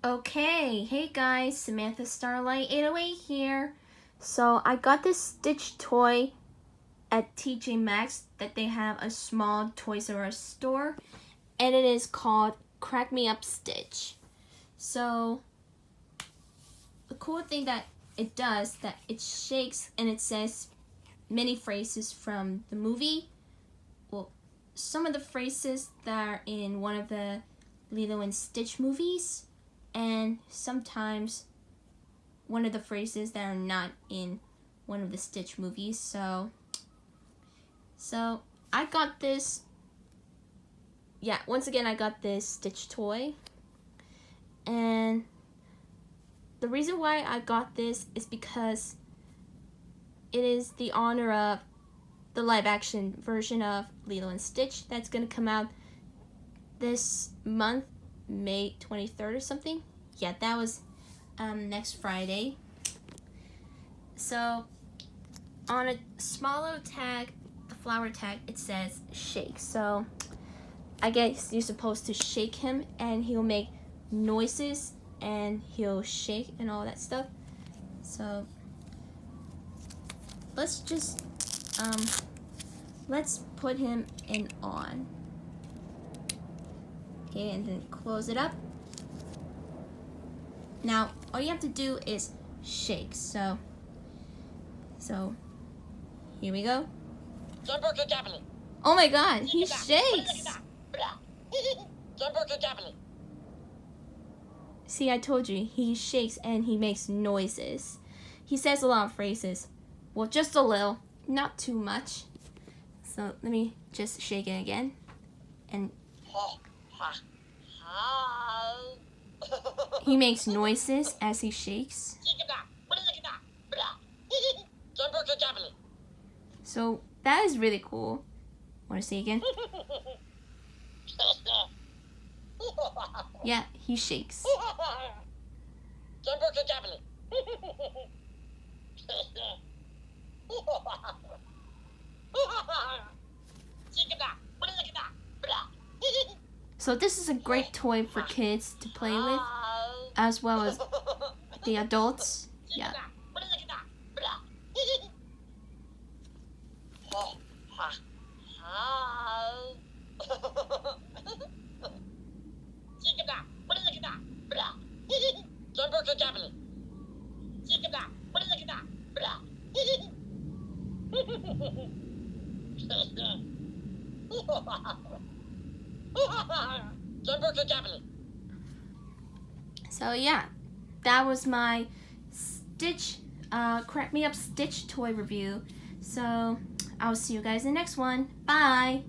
Okay, hey guys, Samantha Starlight 808 here. So I got this Stitch toy at TJ Maxx that they have a small Toys R Us store, and it is called Crack Me Up Stitch. So the cool thing that it does, that it shakes and it says many phrases from the movie. Well, some of the phrases that are in one of the Lilo and Stitch movies, and sometimes one of the phrases that are not in one of the Stitch movies. So I got this. Yeah, once again I got this Stitch toy, and the reason why I got this is because it is the honor of the live action version of Lilo and Stitch that's gonna come out this month, May 23rd or something. Yeah, that was next Friday. So on a smaller tag, the flower tag, it says shake. So I guess you're supposed to shake him and he'll make noises and he'll shake and all that stuff. So let's just let's put him in on. Okay, and then close it up. Now all you have to do is shake. So here we go. Oh my god, he shakes. See, I told you, he shakes and he makes noises. He says a lot of phrases. Well, just a little, not too much. So let me just shake it again. And he makes noises as he shakes. So that is really cool. Want to see again? Yeah, he shakes. So this is a great toy for kids to play with, as well as the adults. Yeah. So yeah, that was my Stitch, Crack Me Up Stitch toy review. So I'll see you guys in the next one. Bye!